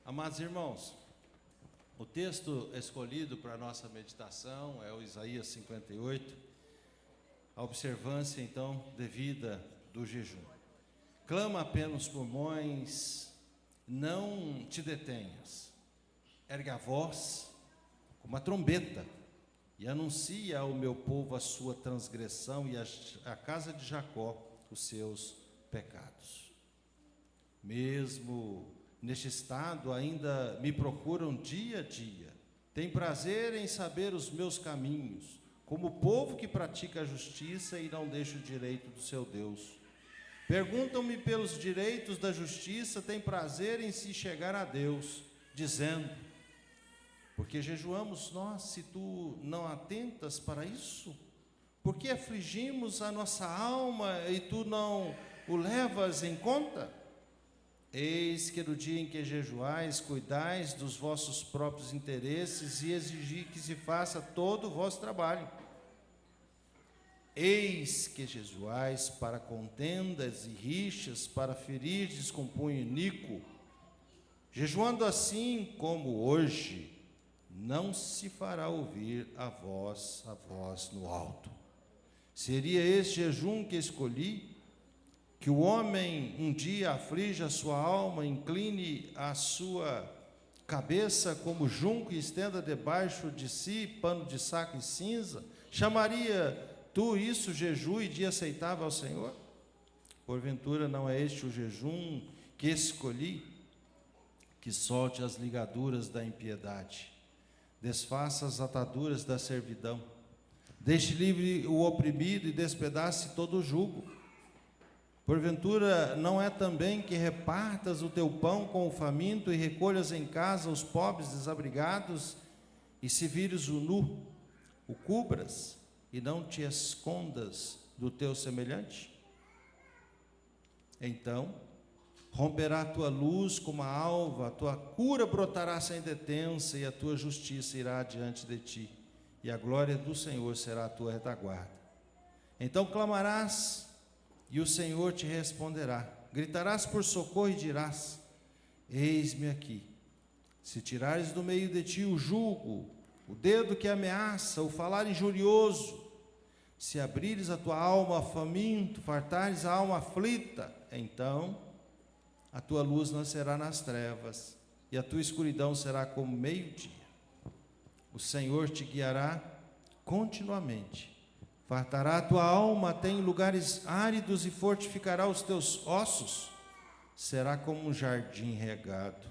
Amados irmãos, o texto escolhido para a nossa meditação é o Isaías 58, a observância então devida do jejum. Clama apenas os pulmões, não te detenhas, ergue a voz como uma trombeta e anuncia ao meu povo a sua transgressão e a casa de Jacó os seus pecados. Mesmo neste estado ainda me procuram dia a dia, tem prazer em saber os meus caminhos, como o povo que pratica a justiça e não deixa o direito do seu Deus. Perguntam-me pelos direitos da justiça, tem prazer em se chegar a Deus, dizendo: porque jejuamos nós, se tu não atentas para isso? Porque afligimos a nossa alma e tu não o levas em conta? Eis que no dia em que jejuais, cuidais dos vossos próprios interesses e exigir que se faça todo o vosso trabalho. Eis que jejuais para contendas e rixas, para ferirdes com punho iníquo. Jejuando assim como hoje, não se fará ouvir a voz no alto. Seria este jejum que escolhi, que o homem um dia aflige a sua alma, incline a sua cabeça como junco e estenda debaixo de si pano de saco e cinza? Chamaria tu isso jejum e dia aceitável ao Senhor? Porventura não é este o jejum que escolhi? Que solte as ligaduras da impiedade, desfaça as ataduras da servidão, deixe livre o oprimido e despedace todo o jugo. Porventura não é também que repartas o teu pão com o faminto e recolhas em casa os pobres desabrigados, e se vires o nu, o cubras e não te escondas do teu semelhante? Então romperá a tua luz como a alva, a tua cura brotará sem detença, e a tua justiça irá diante de ti, e a glória do Senhor será a tua retaguarda. Então clamarás, e o Senhor te responderá. Gritarás por socorro e dirás: eis-me aqui. Se tirares do meio de ti o jugo, o dedo que ameaça, o falar injurioso, se abrires a tua alma faminto, fartares a alma aflita, então a tua luz nascerá nas trevas, e a tua escuridão será como meio-dia. O Senhor te guiará continuamente, fartará a tua alma até em lugares áridos e fortificará os teus ossos. Será como um jardim regado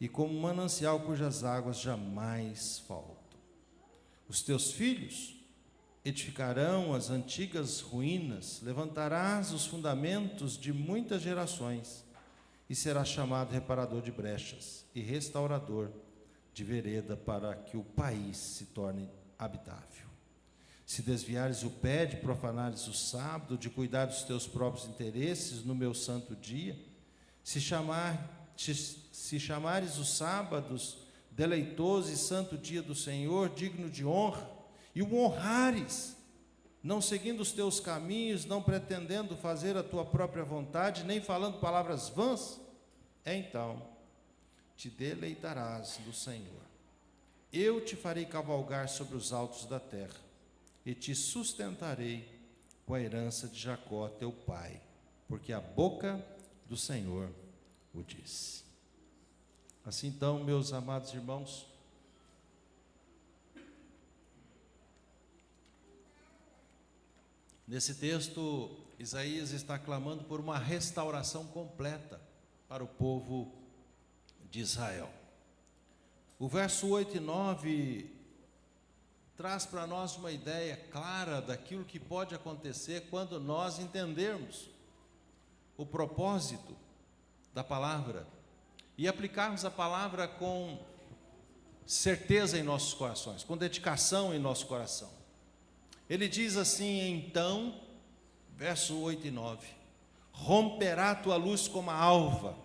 e como um manancial cujas águas jamais faltam. Os teus filhos edificarão as antigas ruínas, levantarás os fundamentos de muitas gerações, e serás chamado reparador de brechas e restaurador de vereda, para que o país se torne habitável. Se desviares o pé de profanares o sábado, de cuidar dos teus próprios interesses no meu santo dia, se chamares os sábados deleitoso e santo dia do Senhor, digno de honra, e o honrares, não seguindo os teus caminhos, não pretendendo fazer a tua própria vontade, nem falando palavras vãs, então te deleitarás do Senhor. Eu te farei cavalgar sobre os altos da terra, e te sustentarei com a herança de Jacó teu pai, porque a boca do Senhor o diz. Assim então, meus amados irmãos, nesse texto, Isaías está clamando por uma restauração completa para o povo de Israel. O verso 8 e 9 traz para nós uma ideia clara daquilo que pode acontecer quando nós entendermos o propósito da palavra e aplicarmos a palavra com certeza em nossos corações, com dedicação em nosso coração. Ele diz assim, então, verso 8 e 9: romperá a tua luz como a alva,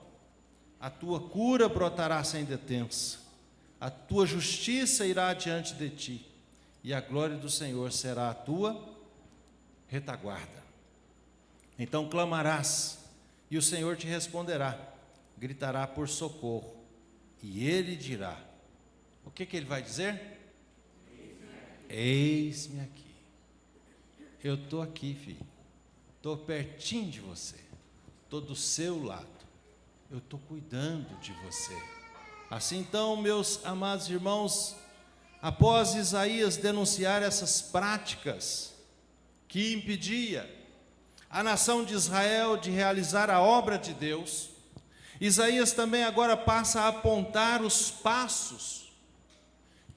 a tua cura brotará sem detença, a tua justiça irá diante de ti, e a glória do Senhor será a tua retaguarda. Então clamarás, e o Senhor te responderá, gritará por socorro, e ele dirá. O que ele vai dizer? Eis-me aqui. Eu estou aqui, filho. Estou pertinho de você. Estou do seu lado. Eu estou cuidando de você. Assim então, meus amados irmãos, após Isaías denunciar essas práticas que impedia a nação de Israel de realizar a obra de Deus, Isaías também agora passa a apontar os passos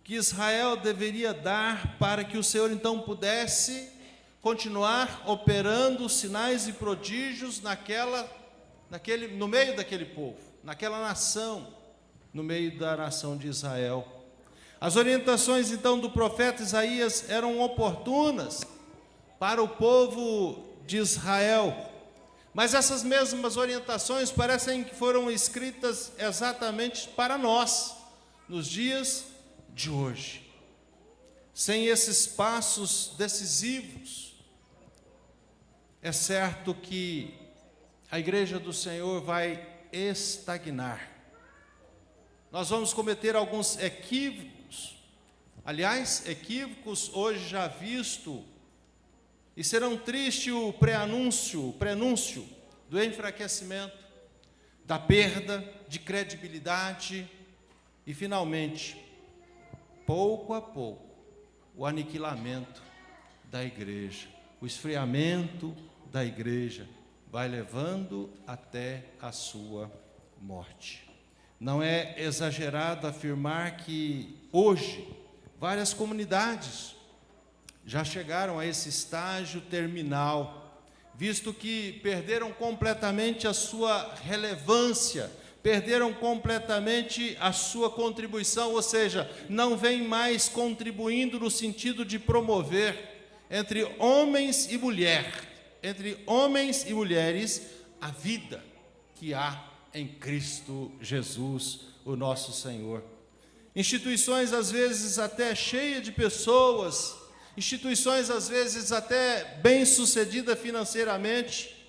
que Israel deveria dar para que o Senhor então pudesse continuar operando sinais e prodígios no meio daquele povo, naquela nação, no meio da nação de Israel. As orientações então do profeta Isaías eram oportunas para o povo de Israel, mas essas mesmas orientações parecem que foram escritas exatamente para nós, nos dias de hoje. Sem esses passos decisivos, é certo que a igreja do Senhor vai estagnar. Nós vamos cometer alguns equívocos, aliás, equívocos hoje já visto, e serão triste o prenúncio do enfraquecimento, da perda de credibilidade e, finalmente, pouco a pouco, o aniquilamento da igreja, o esfriamento da igreja vai levando até a sua morte. Não é exagerado afirmar que hoje várias comunidades já chegaram a esse estágio terminal, visto que perderam completamente a sua relevância, perderam completamente a sua contribuição, ou seja, não vem mais contribuindo no sentido de promover entre homens e mulheres, a vida que há em Cristo Jesus, o nosso Senhor. Instituições às vezes até cheias de pessoas, instituições às vezes até bem-sucedidas financeiramente,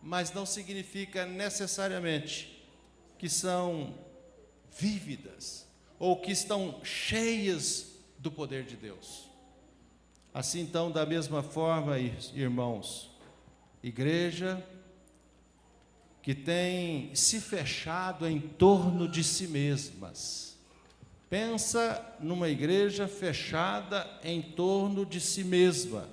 mas não significa necessariamente que são vívidas ou que estão cheias do poder de Deus. Assim então, da mesma forma, irmãos, igreja que tem se fechado em torno de si mesmas. Pensa numa igreja fechada em torno de si mesma.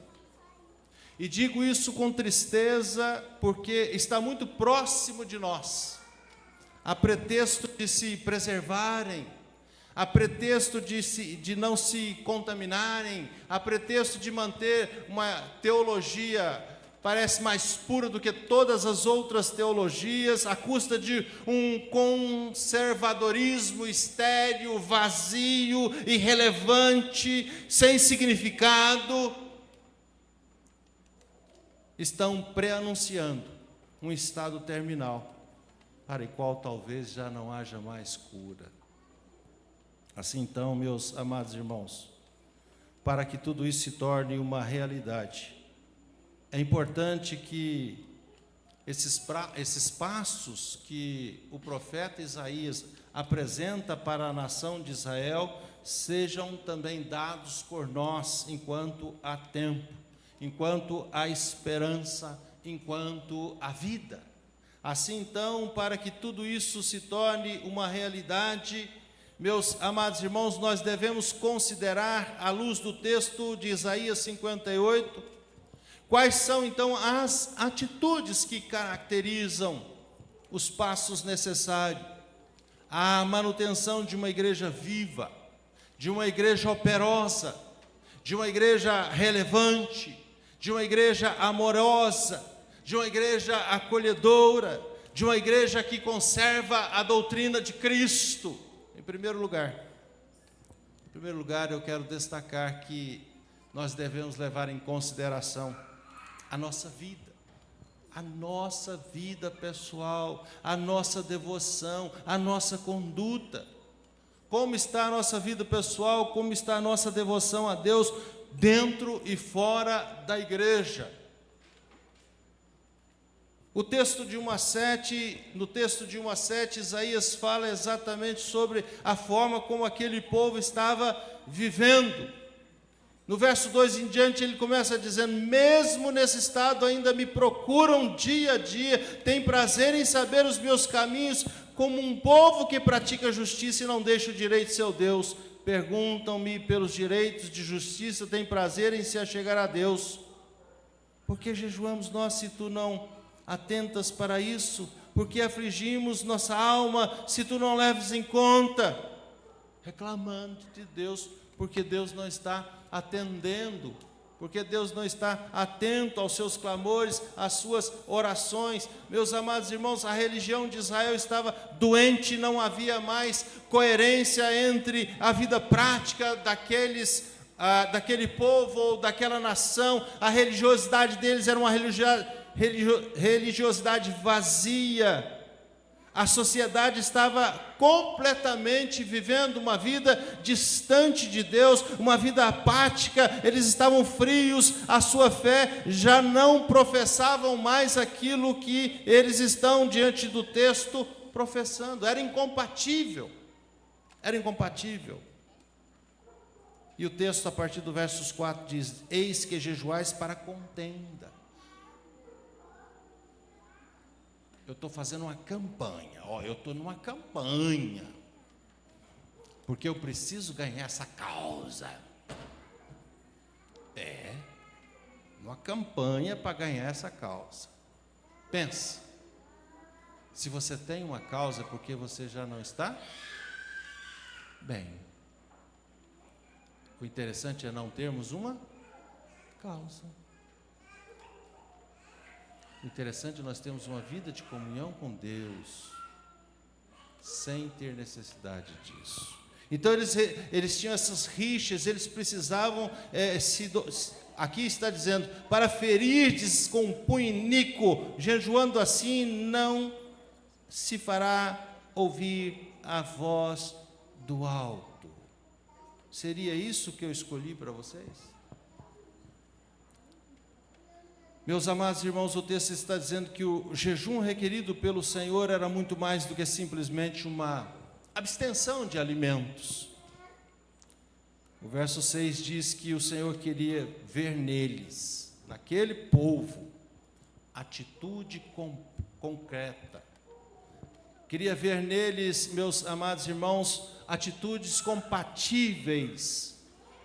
E digo isso com tristeza, porque está muito próximo de nós, a pretexto de se preservarem, a pretexto de não se contaminarem, a pretexto de manter uma teologia parece mais pura do que todas as outras teologias, à custa de um conservadorismo estéril, vazio, irrelevante, sem significado, estão preanunciando um estado terminal, para o qual talvez já não haja mais cura. Assim então, meus amados irmãos, para que tudo isso se torne uma realidade, é importante que esses passos que o profeta Isaías apresenta para a nação de Israel sejam também dados por nós enquanto há tempo, enquanto há esperança, enquanto há vida. Assim então, para que tudo isso se torne uma realidade, meus amados irmãos, nós devemos considerar, à luz do texto de Isaías 58, quais são, então, as atitudes que caracterizam os passos necessários à manutenção de uma igreja viva, de uma igreja operosa, de uma igreja relevante, de uma igreja amorosa, de uma igreja acolhedora, de uma igreja que conserva a doutrina de Cristo. Em primeiro lugar, eu quero destacar que nós devemos levar em consideração a nossa vida pessoal, a nossa devoção, a nossa conduta. Como está a nossa vida pessoal, como está a nossa devoção a Deus dentro e fora da igreja. No texto de 1:7, Isaías fala exatamente sobre a forma como aquele povo estava vivendo. No verso 2 em diante, ele começa dizendo: mesmo nesse estado ainda me procuram dia a dia, têm prazer em saber os meus caminhos, como um povo que pratica justiça e não deixa o direito de seu Deus. Perguntam-me pelos direitos de justiça, têm prazer em se achegar a Deus. Por que jejuamos nós se tu não atentas para isso? Por que afligimos nossa alma se tu não leves em conta? Reclamando de Deus, porque Deus não está atendendo, porque Deus não está atento aos seus clamores, às suas orações. Meus amados irmãos, a religião de Israel estava doente, não havia mais coerência entre a vida prática daquele povo ou daquela nação. A religiosidade deles era uma religiosidade vazia. A sociedade estava completamente vivendo uma vida distante de Deus, uma vida apática. Eles estavam frios, a sua fé já não professavam mais aquilo que eles estão diante do texto professando. Era incompatível. E o texto, a partir do versos 4, diz: eis que jejuais para contenda. Eu estou fazendo uma campanha, eu estou numa campanha, porque eu preciso ganhar essa causa. Uma campanha para ganhar essa causa. Pense, se você tem uma causa, porque você já não está bem. O interessante é não termos uma causa. Interessante, nós temos uma vida de comunhão com Deus, sem ter necessidade disso. Então eles tinham essas rixas, eles precisavam, aqui está dizendo, para ferirdes com punho iníquo, jejuando assim, não se fará ouvir a voz do alto. Seria isso que eu escolhi para vocês? Meus amados irmãos, o texto está dizendo que o jejum requerido pelo Senhor era muito mais do que simplesmente uma abstenção de alimentos. O verso 6 diz que o Senhor queria ver neles, naquele povo, atitude concreta. Queria ver neles, meus amados irmãos, atitudes compatíveis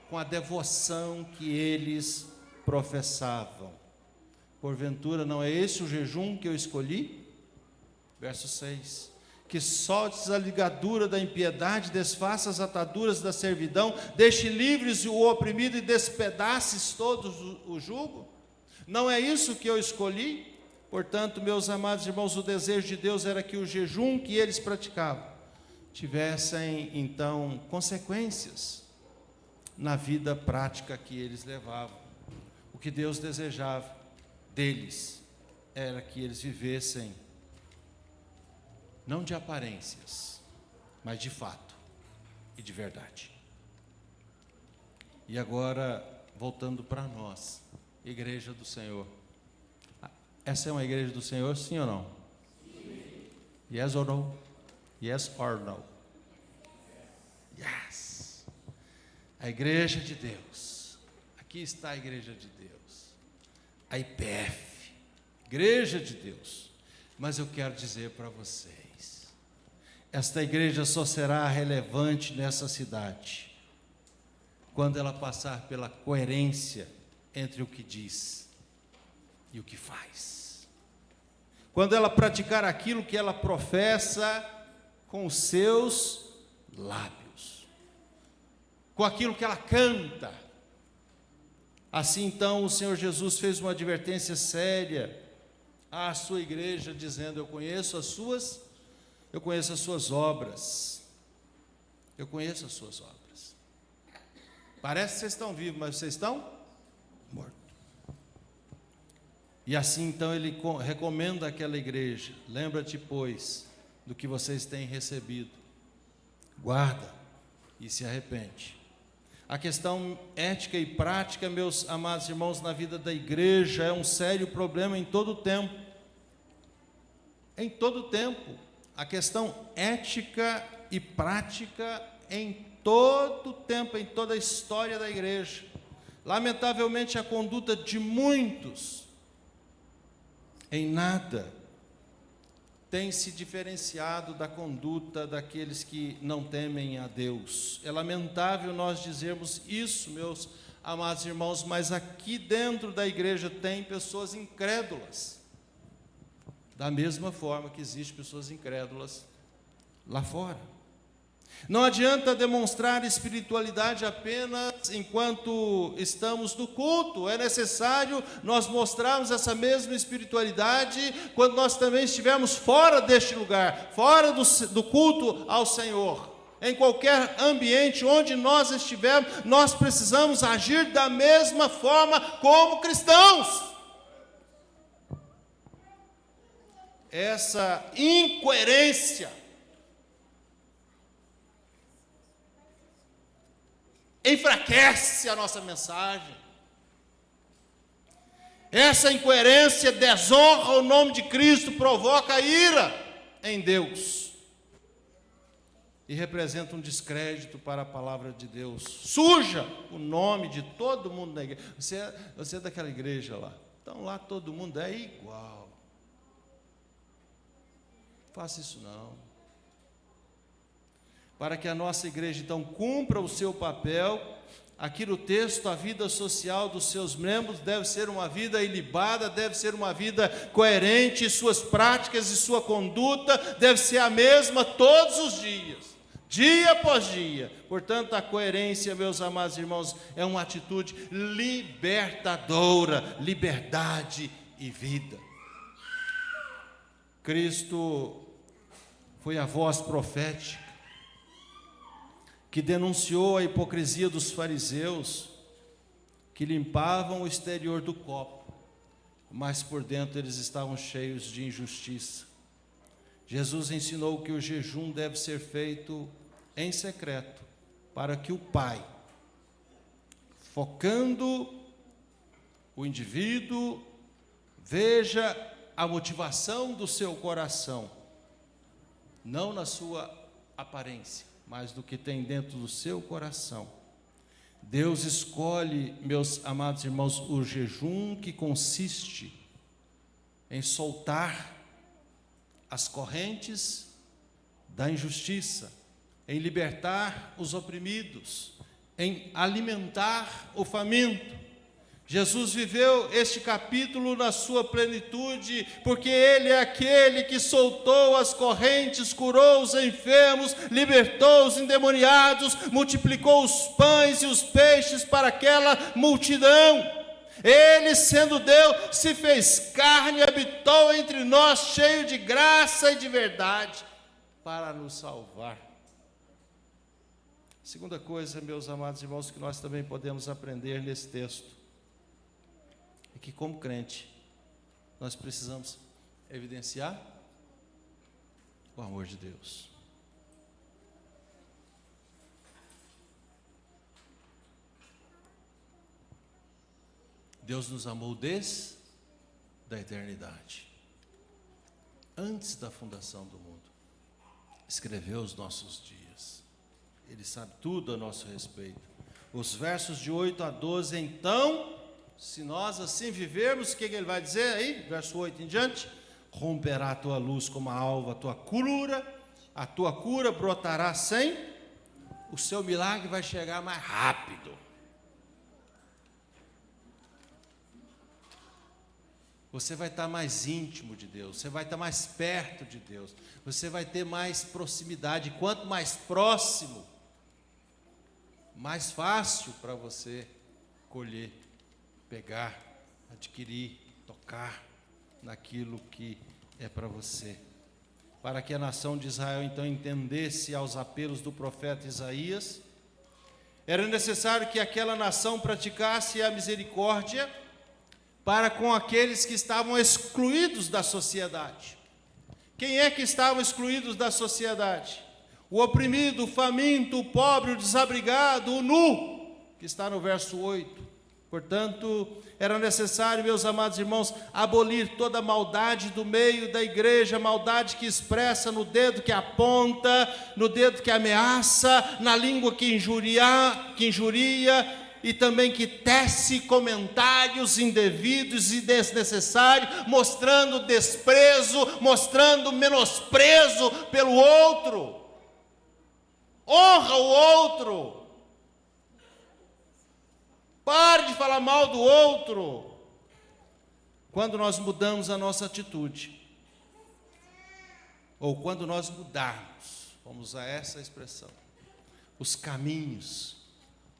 com a devoção que eles professavam. Porventura, não é esse o jejum que eu escolhi? Verso 6. Que soltes a ligadura da impiedade, desfaça as ataduras da servidão, deixe livres o oprimido e despedaces todos o jugo? Não é isso que eu escolhi? Portanto, meus amados irmãos, o desejo de Deus era que o jejum que eles praticavam tivessem, então, consequências na vida prática que eles levavam. O que Deus desejava deles era que eles vivessem não de aparências, mas de fato e de verdade. E agora, voltando para nós, igreja do Senhor. Essa é uma igreja do Senhor, sim ou não? Sim. Yes or no? Yes or no? Yes. A igreja de Deus. Aqui está a igreja de Deus. A IPF, igreja de Deus. Mas eu quero dizer para vocês, esta igreja só será relevante nessa cidade quando ela passar pela coerência entre o que diz e o que faz. Quando ela praticar aquilo que ela professa com os seus lábios, com aquilo que ela canta. Assim, então, o Senhor Jesus fez uma advertência séria à sua igreja, dizendo: eu conheço as suas obras. Eu conheço as suas obras. Parece que vocês estão vivos, mas vocês estão mortos. E assim, então, ele recomenda àquela igreja: lembra-te, pois, do que vocês têm recebido. Guarda e se arrepende. A questão ética e prática, meus amados irmãos, na vida da igreja é um sério problema em todo o tempo. em todo o tempo. A questão ética e prática em todo o tempo, em toda a história da igreja. Lamentavelmente, a conduta de muitos em nada tem se diferenciado da conduta daqueles que não temem a Deus. É lamentável nós dizermos isso, meus amados irmãos, mas aqui dentro da igreja tem pessoas incrédulas, da mesma forma que existem pessoas incrédulas lá fora. Não adianta demonstrar espiritualidade apenas enquanto estamos no culto. É necessário nós mostrarmos essa mesma espiritualidade quando nós também estivermos fora deste lugar, fora do culto ao Senhor. Em qualquer ambiente onde nós estivermos, nós precisamos agir da mesma forma como cristãos. Essa incoerência enfraquece a nossa mensagem. Essa incoerência desonra o nome de Cristo, provoca ira em Deus e representa um descrédito para a palavra de Deus. Suja o nome de todo mundo da igreja. Você é daquela igreja lá, então lá todo mundo é igual. Faça isso não. Para que a nossa igreja, então, cumpra o seu papel, aqui no texto, a vida social dos seus membros deve ser uma vida ilibada, deve ser uma vida coerente, suas práticas e sua conduta deve ser a mesma todos os dias, dia após dia. Portanto, a coerência, meus amados irmãos, é uma atitude libertadora, liberdade e vida. Cristo foi a voz profética que denunciou a hipocrisia dos fariseus, que limpavam o exterior do copo, mas por dentro eles estavam cheios de injustiça. Jesus ensinou que o jejum deve ser feito em secreto, para que o Pai, focando o indivíduo, veja a motivação do seu coração, não na sua aparência, mas do que tem dentro do seu coração. Deus escolhe, meus amados irmãos, o jejum que consiste em soltar as correntes da injustiça, em libertar os oprimidos, em alimentar o faminto. Jesus viveu este capítulo na sua plenitude, porque Ele é aquele que soltou as correntes, curou os enfermos, libertou os endemoniados, multiplicou os pães e os peixes para aquela multidão. Ele, sendo Deus, se fez carne e habitou entre nós, cheio de graça e de verdade, para nos salvar. Segunda coisa, meus amados irmãos, que nós também podemos aprender nesse texto, é que, como crente, nós precisamos evidenciar o amor de Deus. Deus nos amou desde a eternidade, antes da fundação do mundo. Escreveu os nossos dias. Ele sabe tudo a nosso respeito. Os versos de 8 a 12, então, se nós assim vivermos, o que ele vai dizer aí? Verso 8 em diante: romperá a tua luz como a alva, a tua cura brotará sem, o seu milagre vai chegar mais rápido. Você vai estar mais íntimo de Deus, você vai estar mais perto de Deus, você vai ter mais proximidade. Quanto mais próximo, mais fácil para você colher, pegar, adquirir, tocar naquilo que é para você. Para que a nação de Israel então entendesse aos apelos do profeta Isaías, era necessário que aquela nação praticasse a misericórdia para com aqueles que estavam excluídos da sociedade. Quem é que estavam excluídos da sociedade? O oprimido, o faminto, o pobre, o desabrigado, o nu, que está no verso 8. Portanto, era necessário, meus amados irmãos, abolir toda a maldade do meio da igreja, maldade que expressa no dedo que aponta, no dedo que ameaça, na língua que injuria e também que tece comentários indevidos e desnecessários, mostrando desprezo, mostrando menosprezo pelo outro. Honra o outro. Pare de falar mal do outro. Quando nós mudamos a nossa atitude, ou quando nós mudarmos, vamos usar essa expressão, os caminhos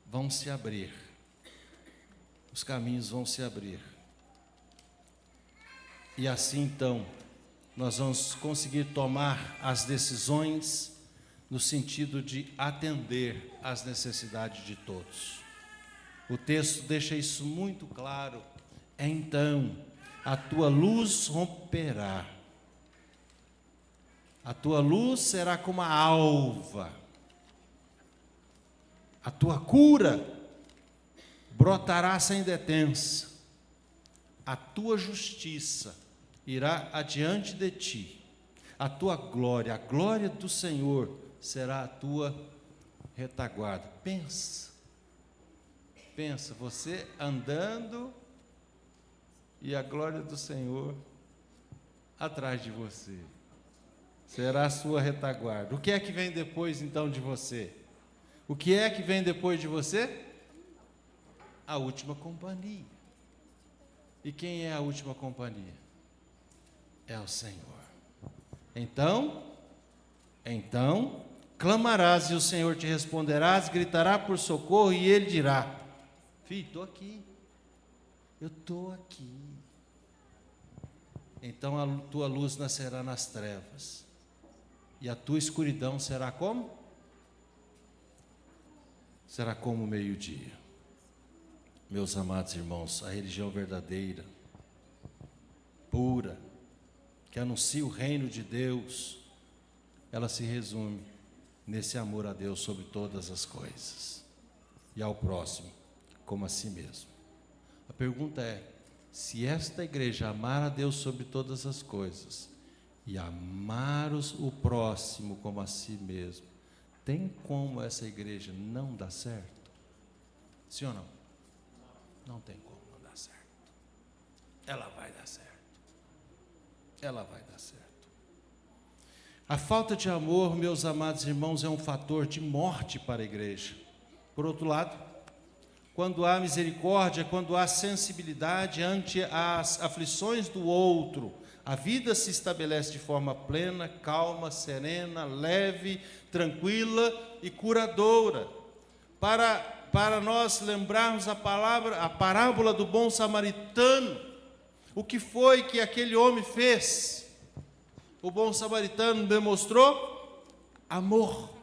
vão se abrir. Os caminhos vão se abrir. E assim então, nós vamos conseguir tomar as decisões no sentido de atender às necessidades de todos. O texto deixa isso muito claro. Então, a tua luz romperá. A tua luz será como a alva. A tua cura brotará sem detença. A tua justiça irá adiante de ti. A tua glória, a glória do Senhor, será a tua retaguarda. Pensa, você andando e a glória do Senhor atrás de você. Será a sua retaguarda. O que é que vem depois então de você? O que é que vem depois de você? A última companhia. E quem é a última companhia? É o Senhor. Então, clamarás e o Senhor te responderá, gritará por socorro e Ele dirá: filho, estou aqui, eu estou aqui. Então a tua luz nascerá nas trevas, e a tua escuridão será como? Será como o meio-dia. Meus amados irmãos, a religião verdadeira, pura, que anuncia o reino de Deus, ela se resume nesse amor a Deus sobre todas as coisas, e ao próximo como a si mesmo. A pergunta é: se esta igreja amar a Deus sobre todas as coisas e amar o próximo como a si mesmo, tem como essa igreja não dar certo? Sim ou não? Não tem como não dar certo. Ela vai dar certo. Ela vai dar certo. A falta de amor, meus amados irmãos, é um fator de morte para a igreja. Por outro lado, quando há misericórdia, quando há sensibilidade ante as aflições do outro, a vida se estabelece de forma plena, calma, serena, leve, tranquila e curadora. Para nós lembrarmos a parábola do bom samaritano, o que foi que aquele homem fez? O bom samaritano demonstrou amor,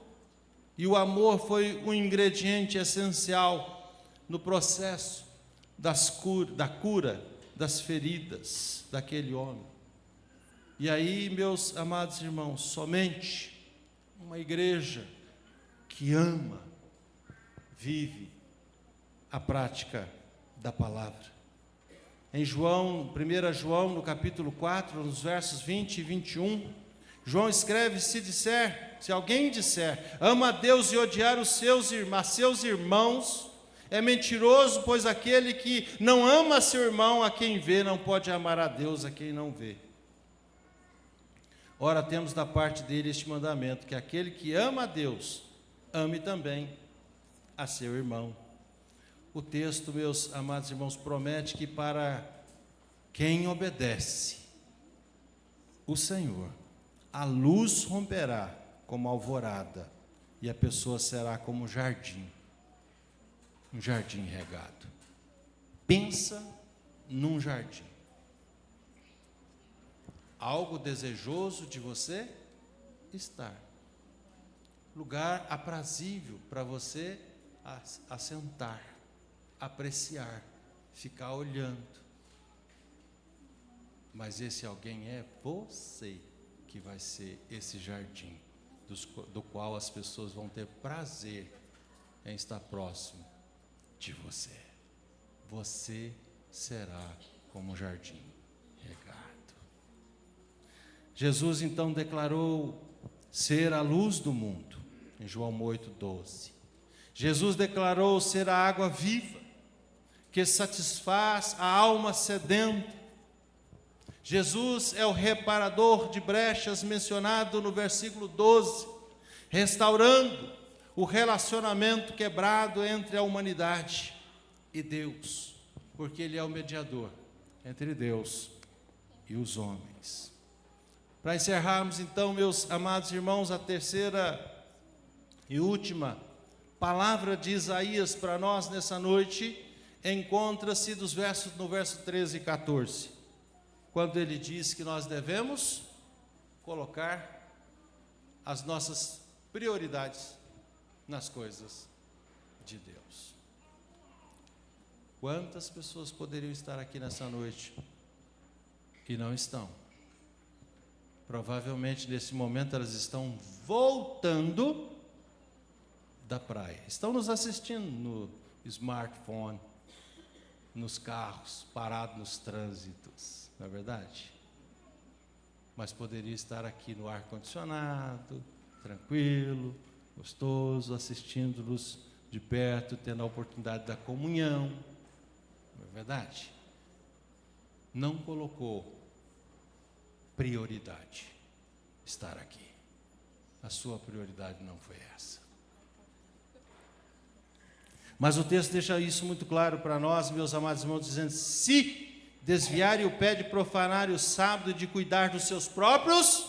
e o amor foi um ingrediente essencial no processo da cura das feridas daquele homem. E aí, meus amados irmãos, somente uma igreja que ama, vive a prática da palavra. Em 1 João, no capítulo 4, nos versos 20 e 21, João escreve: se alguém disser, ama a Deus e odiar seus irmãos, é mentiroso, pois aquele que não ama seu irmão a quem vê, não pode amar a Deus a quem não vê. Ora, temos da parte dele este mandamento, que aquele que ama a Deus, ame também a seu irmão. O texto, meus amados irmãos, promete que para quem obedece o Senhor, a luz romperá como alvorada, e a pessoa será como um jardim regado. Pensa num jardim, algo desejoso de você estar, lugar aprazível para você assentar, apreciar, ficar olhando. Mas esse alguém é você, que vai ser esse jardim, do qual as pessoas vão ter prazer em estar próximo de você. você será como um jardim regado. Jesus então declarou ser a luz do mundo, em João 8,12. Jesus declarou ser a água viva, que satisfaz a alma sedenta. Jesus é o reparador de brechas mencionado no versículo 12, restaurando o relacionamento quebrado entre a humanidade e Deus, porque Ele é o mediador entre Deus e os homens. Para encerrarmos então, meus amados irmãos, a terceira e última palavra de Isaías para nós nessa noite encontra-se no verso 13 e 14, quando ele diz que nós devemos colocar as nossas prioridades nas coisas de Deus. Quantas pessoas poderiam estar aqui nessa noite e não estão? Provavelmente nesse momento elas estão voltando da praia, estão nos assistindo no smartphone, nos carros, parados nos trânsitos, não é verdade? Mas poderia estar aqui no ar-condicionado, tranquilo, gostoso, assistindo-nos de perto, tendo a oportunidade da comunhão, não é verdade? Não colocou prioridade estar aqui. A sua prioridade não foi essa. Mas o texto deixa isso muito claro para nós, meus amados irmãos, dizendo: se desviarem o pé de profanar o sábado e de cuidar dos seus próprios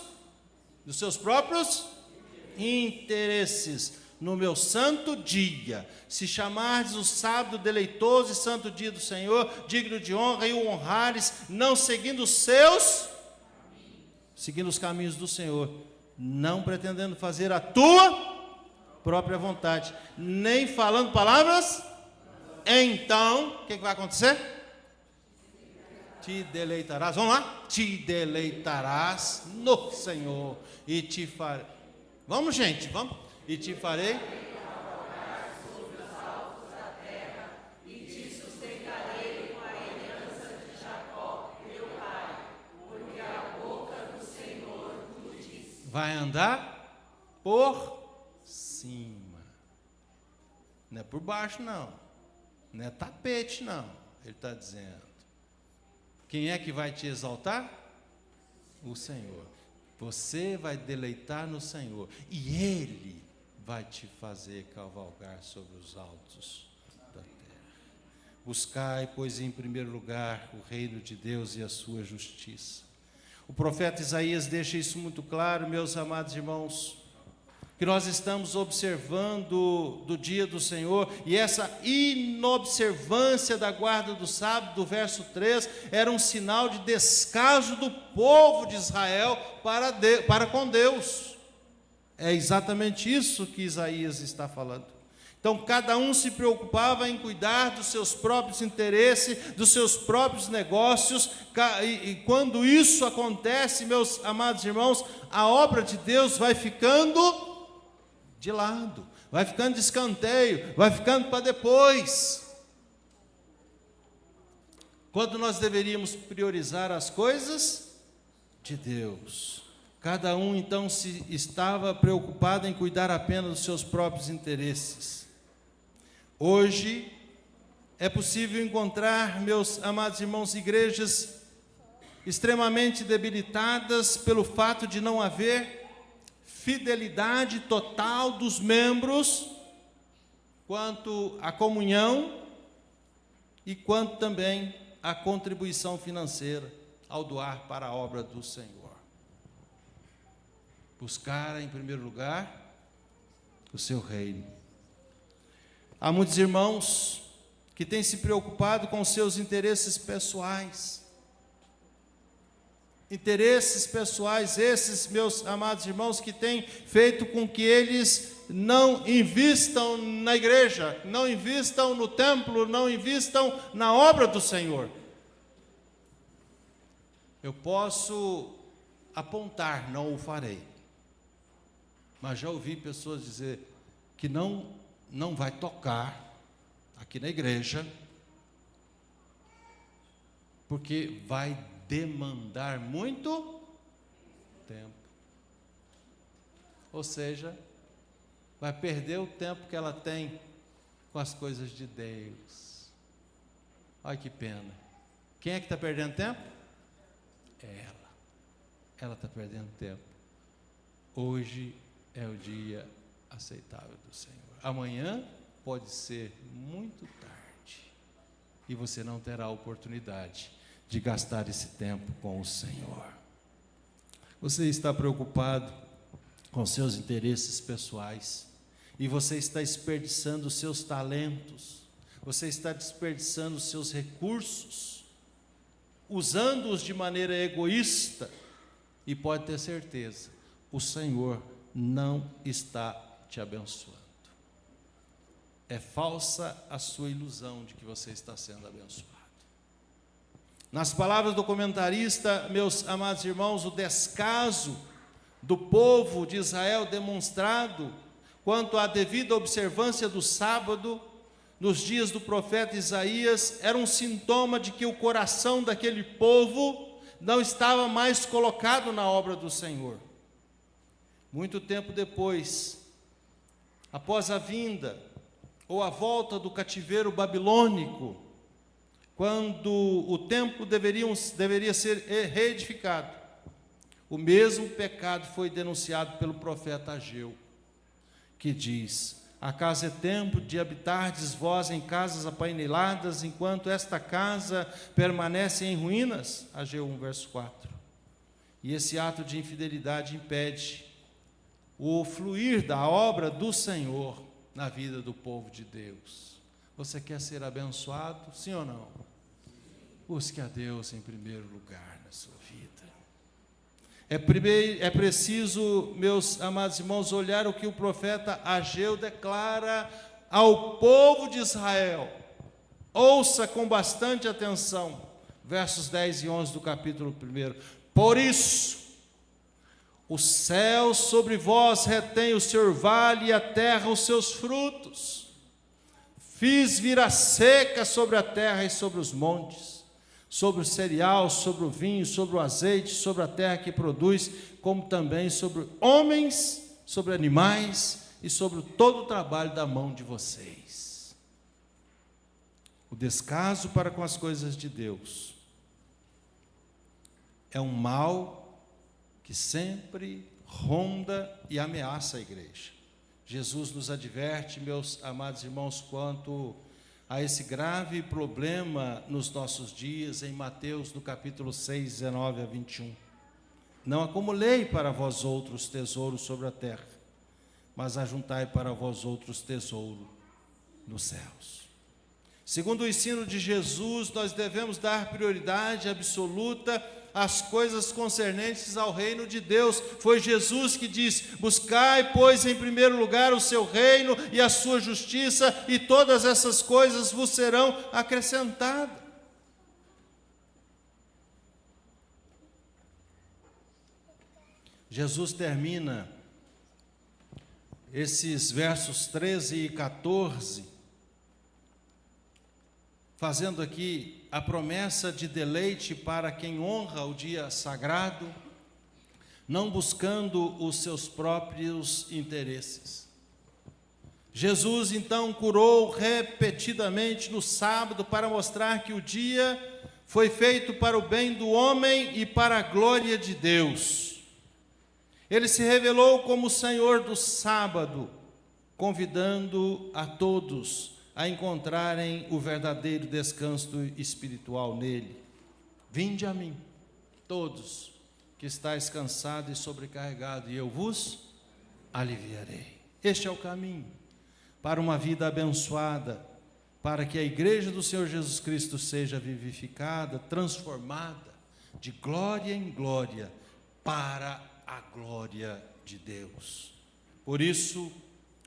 interesses no meu santo dia, se chamardes o sábado deleitoso e santo dia do Senhor, digno de honra, e o honrares, não seguindo os caminhos do Senhor, não pretendendo fazer a tua própria vontade, nem falando palavras, então, o que vai acontecer? Te deleitarás, vamos lá? Te deleitarás no Senhor, e te farei, vamos gente, vamos, e te farei sobre os altos da terra, e te sustentarei com a aliança de Jacó, teu pai, porque a boca do Senhor tu disse. Vai andar por cima, não é por baixo não, não é tapete não, ele está dizendo. Quem é que vai te exaltar? O Senhor. Você vai deleitar no Senhor, e Ele vai te fazer cavalgar sobre os altos da terra. Buscai, pois, em primeiro lugar o reino de Deus e a sua justiça. O profeta Isaías deixa isso muito claro, meus amados irmãos, que nós estamos observando do dia do Senhor, e essa inobservância da guarda do sábado, do verso 3, era um sinal de descaso do povo de Israel para com Deus. É exatamente isso que Isaías está falando. Então, cada um se preocupava em cuidar dos seus próprios interesses, dos seus próprios negócios, e quando isso acontece, meus amados irmãos, a obra de Deus vai ficando de lado, vai ficando de escanteio, vai ficando para depois. Quando nós deveríamos priorizar as coisas de Deus. Cada um então estava preocupado em cuidar apenas dos seus próprios interesses. Hoje é possível encontrar, meus amados irmãos, igrejas extremamente debilitadas pelo fato de não haver fidelidade total dos membros quanto à comunhão e quanto também à contribuição financeira ao doar para a obra do Senhor. Buscar em primeiro lugar o seu reino. Há muitos irmãos que têm se preocupado com seus interesses pessoais. Interesses pessoais, esses, meus amados irmãos, que têm feito com que eles não invistam na igreja, não invistam no templo, não invistam na obra do Senhor. Eu posso apontar, não o farei, mas já ouvi pessoas dizer que não vai tocar aqui na igreja porque vai demandar muito tempo. Ou seja, vai perder o tempo que ela tem com as coisas de Deus. Olha que pena. Quem é que está perdendo tempo? Ela. Ela está perdendo tempo. Hoje é o dia aceitável do Senhor. Amanhã pode ser muito tarde e você não terá a oportunidade de gastar esse tempo com o Senhor. Você está preocupado com seus interesses pessoais e você está desperdiçando os seus talentos, você está desperdiçando os seus recursos, usando-os de maneira egoísta, e pode ter certeza, o Senhor não está te abençoando. É falsa a sua ilusão de que você está sendo abençoado. Nas palavras do comentarista, meus amados irmãos, o descaso do povo de Israel demonstrado quanto à devida observância do sábado, nos dias do profeta Isaías, era um sintoma de que o coração daquele povo não estava mais colocado na obra do Senhor. Muito tempo depois, após a vinda ou a volta do cativeiro babilônico, quando o templo deveria ser reedificado, o mesmo pecado foi denunciado pelo profeta Ageu, que diz: acaso é tempo de habitardes vós em casas apaineladas, enquanto esta casa permanece em ruínas? Ageu 1, verso 4. E esse ato de infidelidade impede o fluir da obra do Senhor na vida do povo de Deus. Você quer ser abençoado, sim ou não? Busque a Deus em primeiro lugar na sua vida. É preciso, meus amados irmãos, olhar o que o profeta Ageu declara ao povo de Israel. Ouça com bastante atenção, versos 10 e 11 do capítulo 1. Por isso, o céu sobre vós retém o seu orvalho e a terra os seus frutos. Fiz vir a seca sobre a terra e sobre os montes, sobre o cereal, sobre o vinho, sobre o azeite, sobre a terra que produz, como também sobre homens, sobre animais e sobre todo o trabalho da mão de vocês. O descaso para com as coisas de Deus é um mal que sempre ronda e ameaça a igreja. Jesus nos adverte, meus amados irmãos, quanto a esse grave problema nos nossos dias, em Mateus, no capítulo 6, 19 a 21. Não acumulei para vós outros tesouros sobre a terra, mas ajuntai para vós outros tesouro nos céus. Segundo o ensino de Jesus, nós devemos dar prioridade absoluta às coisas concernentes ao reino de Deus. Foi Jesus que disse: buscai, pois, em primeiro lugar o seu reino e a sua justiça, e todas essas coisas vos serão acrescentadas. Jesus termina esses versos 13 e 14, fazendo aqui a promessa de deleite para quem honra o dia sagrado, não buscando os seus próprios interesses. Jesus então curou repetidamente no sábado para mostrar que o dia foi feito para o bem do homem e para a glória de Deus. Ele se revelou como o Senhor do sábado, convidando a todos a encontrarem o verdadeiro descanso espiritual nele. Vinde a mim, todos que estáis cansados e sobrecarregados, e eu vos aliviarei. Este é o caminho para uma vida abençoada, para que a igreja do Senhor Jesus Cristo seja vivificada, transformada de glória em glória, para a glória de Deus. Por isso,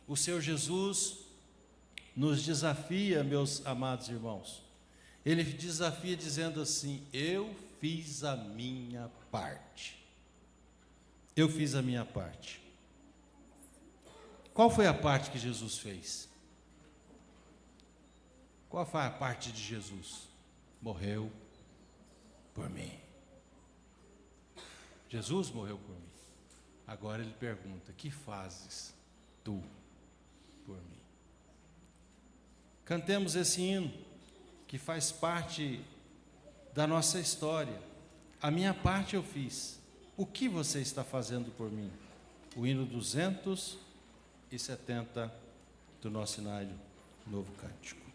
o Senhor Jesus nos desafia, meus amados irmãos. Ele desafia dizendo assim: eu fiz a minha parte. Eu fiz a minha parte. Qual foi a parte que Jesus fez? Qual foi a parte de Jesus? Morreu, por mim. Jesus morreu por mim. Agora ele pergunta: que fazes tu por mim? Cantemos esse hino que faz parte da nossa história. A minha parte eu fiz. O que você está fazendo por mim? O hino 270 do nosso cenário Novo Cântico.